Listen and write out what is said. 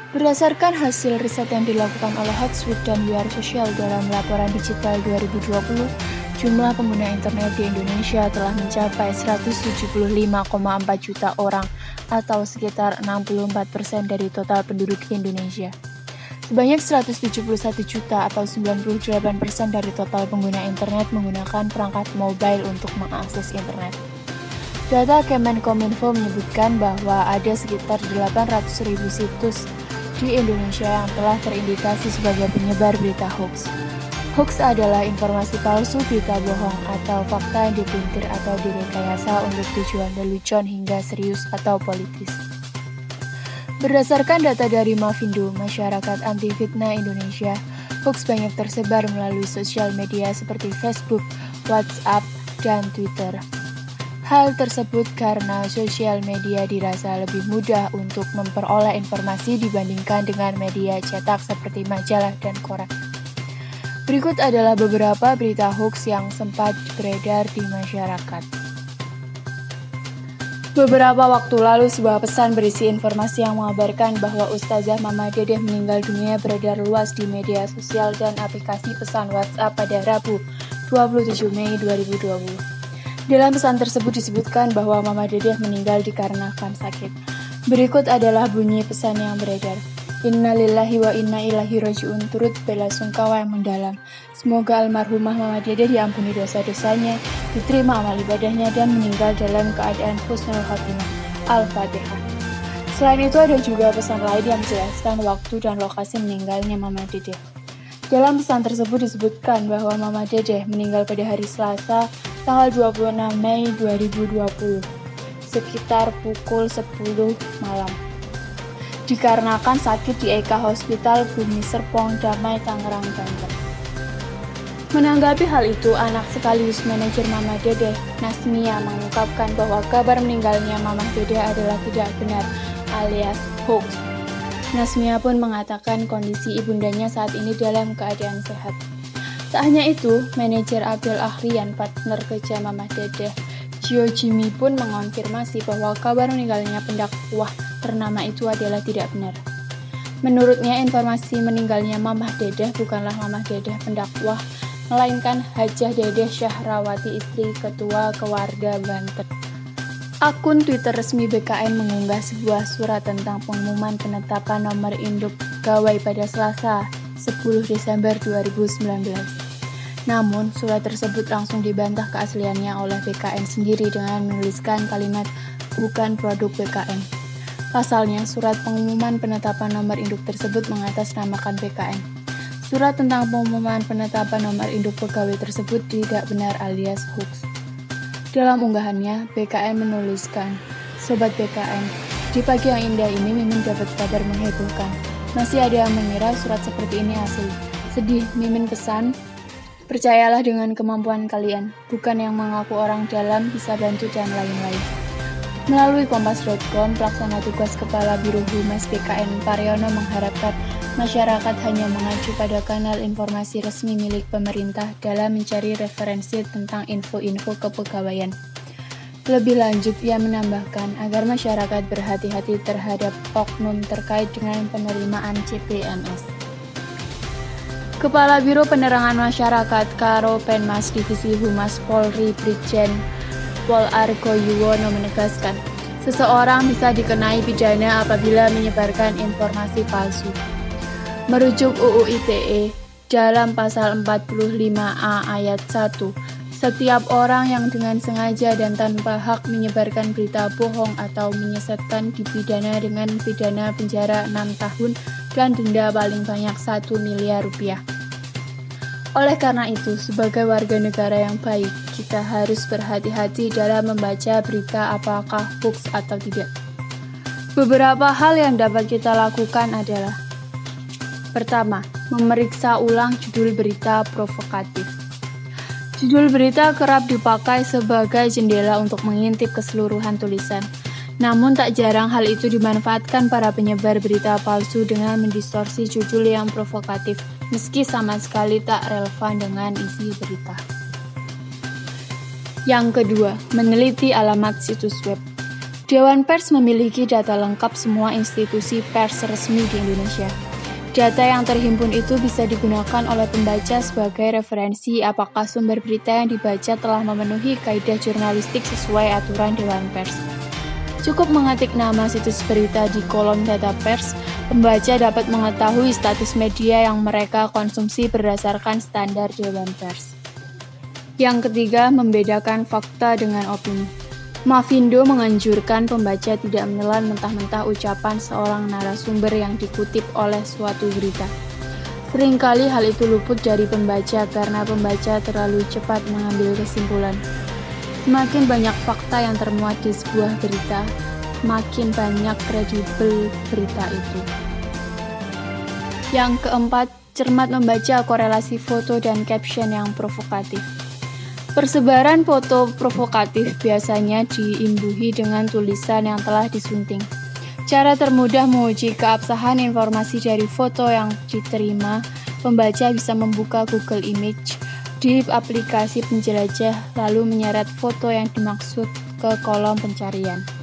Berdasarkan hasil riset yang dilakukan oleh Hootsuite dan We Are Social dalam laporan digital 2020, jumlah pengguna internet di Indonesia telah mencapai 175,4 juta orang atau sekitar 64% dari total penduduk Indonesia. Sebanyak 171 juta atau 98% dari total pengguna internet menggunakan perangkat mobile untuk mengakses internet. Data Kemenkominfo menyebutkan bahwa ada sekitar 800.000 situs di Indonesia yang telah terindikasi sebagai penyebar berita hoax. Hoax adalah informasi palsu, berita bohong, atau fakta yang dipelintir atau direkayasa untuk tujuan lelucon hingga serius atau politis. Berdasarkan data dari Mavindo, Masyarakat Anti Fitnah Indonesia, hoax banyak tersebar melalui sosial media seperti Facebook, WhatsApp, dan Twitter. Hal tersebut karena sosial media dirasa lebih mudah untuk memperoleh informasi dibandingkan dengan media cetak seperti majalah dan koran. Berikut adalah beberapa berita hoax yang sempat beredar di masyarakat. Beberapa waktu lalu, sebuah pesan berisi informasi yang mengabarkan bahwa Ustazah Mama Dedeh meninggal dunia beredar luas di media sosial dan aplikasi pesan WhatsApp pada Rabu, 27 Mei 2020. Dalam pesan tersebut disebutkan bahwa Mama Dedeh meninggal dikarenakan sakit. Berikut adalah bunyi pesan yang beredar. Innalillahi wa inna ilaihi raji'un, turut belasungkawa yang mendalam. Semoga almarhumah Mama Dedeh diampuni dosa-dosanya, diterima amal ibadahnya, dan meninggal dalam keadaan husnul khotimah. Al-Fatihah. Selain itu ada juga pesan lain yang menjelaskan waktu dan lokasi meninggalnya Mama Dedeh. Dalam pesan tersebut disebutkan bahwa Mama Dedeh meninggal pada hari Selasa, tanggal 26 Mei 2020, sekitar pukul 10 malam. Dikarenakan sakit di Eka Hospital Bumi Serpong, Damai, Tangerang, Banten. Menanggapi hal itu, anak sekaligus manajer Mama Dedeh, Nasmia, mengungkapkan bahwa kabar meninggalnya Mama Dedeh adalah tidak benar alias hoax. Nasmia pun mengatakan kondisi ibundanya saat ini dalam keadaan sehat. Tak hanya itu, manajer Abdul Ahrian, partner kerja Mama Dedeh, Gio Jimmy pun mengonfirmasi bahwa kabar meninggalnya pendakwah ternama itu adalah tidak benar. Menurutnya, informasi meninggalnya Mama Dedeh bukanlah Mama Dedeh pendakwah, melainkan Hajah Dedeh Syahrawati, istri Ketua Keluarga Banten. Akun Twitter resmi BKN mengunggah sebuah surat tentang pengumuman penetapan nomor induk pegawai pada Selasa, 10 Desember 2019. Namun, surat tersebut langsung dibantah keasliannya oleh BKN sendiri dengan menuliskan kalimat bukan produk BKN. Pasalnya, surat pengumuman penetapan nomor induk tersebut mengatasnamakan BKN. Surat tentang pengumuman penetapan nomor induk pegawai tersebut tidak benar alias hoax. Dalam unggahannya, BKN menuliskan, Sobat BKN, di pagi yang indah ini Mimin dapat kabar menghebohkan. Masih ada yang mengira surat seperti ini asli. Sedih, Mimin pesan, percayalah dengan kemampuan kalian, bukan yang mengaku orang dalam bisa bantu dan lain-lain. Melalui Kompas.com, pelaksana tugas Kepala Biro Humas BKN Paryono mengharapkan masyarakat hanya mengacu pada kanal informasi resmi milik pemerintah dalam mencari referensi tentang info-info kepegawaian. Lebih lanjut, ia menambahkan agar masyarakat berhati-hati terhadap oknum terkait dengan penerimaan CPNS. Kepala Biro Penerangan Masyarakat Karo Penmas Divisi Humas Polri Brigjen Pol Argo Yuwono menegaskan, seseorang bisa dikenai pidana apabila menyebarkan informasi palsu. Merujuk UU ITE dalam pasal 45A ayat 1, setiap orang yang dengan sengaja dan tanpa hak menyebarkan berita bohong atau menyesatkan dipidana dengan pidana penjara 6 tahun dan denda paling banyak 1 miliar rupiah. Oleh karena itu, sebagai warga negara yang baik, kita harus berhati-hati dalam membaca berita apakah hoax atau tidak. Beberapa hal yang dapat kita lakukan adalah: pertama, memeriksa ulang judul berita provokatif. Judul berita kerap dipakai sebagai jendela untuk mengintip keseluruhan tulisan. Namun tak jarang hal itu dimanfaatkan para penyebar berita palsu dengan mendistorsi judul yang provokatif, meski sama sekali tak relevan dengan isi berita. Yang kedua, meneliti alamat situs web. Dewan Pers memiliki data lengkap semua institusi pers resmi di Indonesia. Data yang terhimpun itu bisa digunakan oleh pembaca sebagai referensi apakah sumber berita yang dibaca telah memenuhi kaidah jurnalistik sesuai aturan Dewan Pers. Cukup mengetik nama situs berita di kolom data pers, pembaca dapat mengetahui status media yang mereka konsumsi berdasarkan standar Dewan Pers. Yang ketiga, membedakan fakta dengan opini. Mavindo menganjurkan pembaca tidak menelan mentah-mentah ucapan seorang narasumber yang dikutip oleh suatu berita. Seringkali hal itu luput dari pembaca karena pembaca terlalu cepat mengambil kesimpulan. Semakin banyak fakta yang termuat di sebuah berita, makin banyak kredibel berita itu. Yang keempat, cermat membaca korelasi foto dan caption yang provokatif. Persebaran foto provokatif biasanya diimbuhi dengan tulisan yang telah disunting. Cara termudah menguji keabsahan informasi dari foto yang diterima, pembaca bisa membuka Google Image di aplikasi penjelajah lalu menyeret foto yang dimaksud ke kolom pencarian.